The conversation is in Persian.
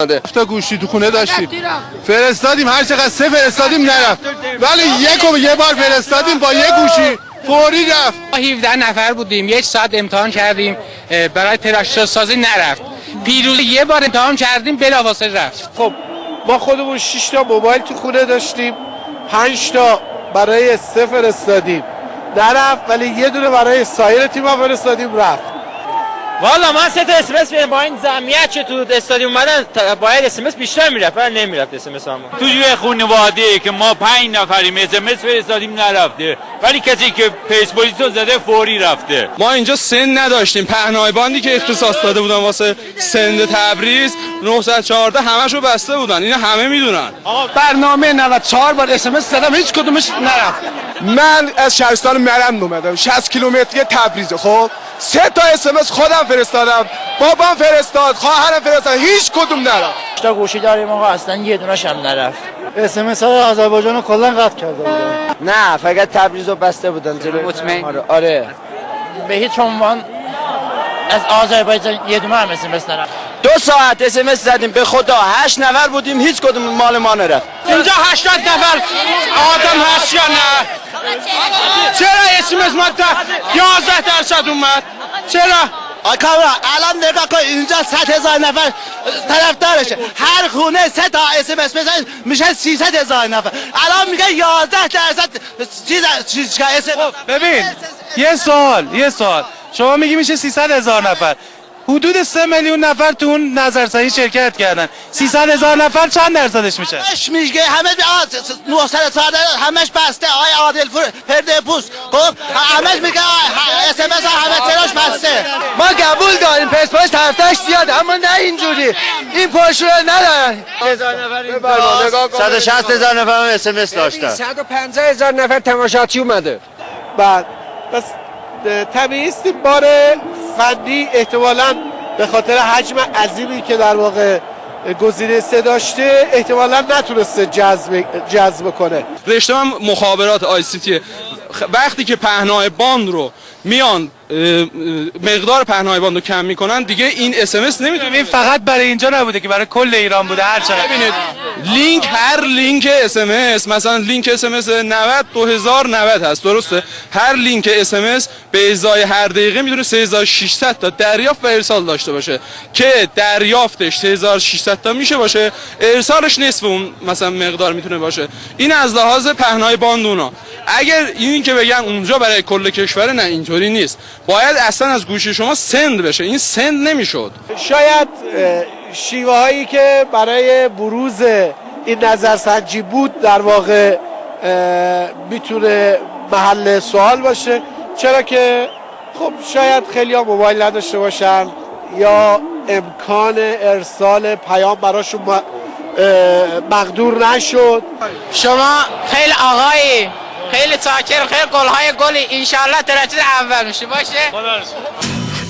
تا گوشی تو خونه داشتیم فرستادیم، هر چقدر سه فرستادیم نرفت، ولی یه بار فرستادیم با یه گوشی فوری رفت. 17 نفر بودیم، 1 ساعت امتحان کردیم برای تراکتور سازی نرفت. پیروزی یه بار امتحان کردیم بلافاصله رفت. خب ما خودمون 6 تا موبایل تو خونه داشتیم، 5 تا برای سه فرستادیم نرفت، ولی یه دونه برای سایر تیم‌ها فرستادیم رفت. والا من 3 تا اسمس با این جمعیت که تو استادیوم اومدن باید اسمس بیشتر میرفت ولی نمیرفت اسمس همون. تو یه خانواده که ما 5 نفریم اسمس فرستادیم نرفته، ولی کسی که پرسپولیسو زده فوری رفته. ما اینجا سن نداشتیم، پهنای باندی که اختصاص داده بودن واسه سند تبریز 914 همشو بسته بودن، اینا همه میدونن. برنامه 94 بار اسمس دادم هیچ کدومش نرفت. من از شهرستان مرند اومدم 60 کیلومتری تبریز، خب 3 تا اسمس خودم فرستادم، بابام فرستاد، خواهرم فرستاد، هیچ کدوم نرفت. تا گوشی داریم آقا اصلا یه دونه‌ش هم نرفت. اسمس های آذربایجان رو کلا قطع کرده بودن. نه فقط تبریز رو بسته بودن جلوی. مطمئن؟ آره. به هیچ عنوان از آذربایجان یه دونه هم اسمس نرفت. 2 ساعت اسمس زدیم به خدا 8 نفر بودیم هیچ کدوم مال ما نرفت. اینجا 80 نفر آدم هست یا نه؟ چرا اسمس ما 11% اومد؟ چرا؟ کامران الان نگاه کن اینجا 100,000 نفر طرفدارشه، هر خونه 3 تا اسمس بزنید میشه 300,000 نفر. الان میگه 11% چیز اسمس. ببین یه سوال شما میگی میشه 300,000 نفر، حدود 3 میلیون نفر تو اون نظرسنجی شرکت کردن، 300,000 نفر چند درصدش میشه؟ همش میگه همه 914 همش بسته. آقای عادل پرده پوست خب همش میگه اسمس همه تراش بسته. ما قبول داریم پرسپولیس طرفدارش زیاده، اما نه اینجوری، این پرشور ندارن. 160,000 نفر هم اسمس داشتن. 150,000 نفر تماشاچی اومده. بعد پس طبیعی است بار فنی احتمالاً به خاطر حجم عظیمی که در واقع گزینه 3 داشته احتمالاً نتونسته جذب کنه. رشته من مخابرات آی سی تی، وقتی که پهنای باند رو میان مقدار پهنای باند رو کم میکنن دیگه این اسمس نمیتونه. این فقط برای اینجا نبوده که برای کل ایران بوده. هر چقدر ببینید هر لینک اسمس مثلا لینک اسمس 90 2090 هست، درسته؟ هر لینک اسمس به ازای هر دقیقه میتونه 3600 تا دریافت و ارسال داشته باشه که دریافتش 3600 تا میشه باشه، ارسالش نصف اون مثلا مقدار میتونه باشه. این از لحاظ پهنای باند اونا. اگر این که بگن اونجا برای کل کشور، نه اینطوری نیست، باید اصلا از گوشی شما سند بشه، این سند نمیشد. شاید شیوه هایی که برای بروز این نظرسنجی بود در واقع میتونه محل سوال باشه، چرا که خب شاید خیلی ها موبایل نداشته باشن یا امکان ارسال پیام براشون مقدور نشد. شما خیلی آقایی، خیلی چاکر، خیلی گل‌های گلی، انشالله درجه اول میشه باشه.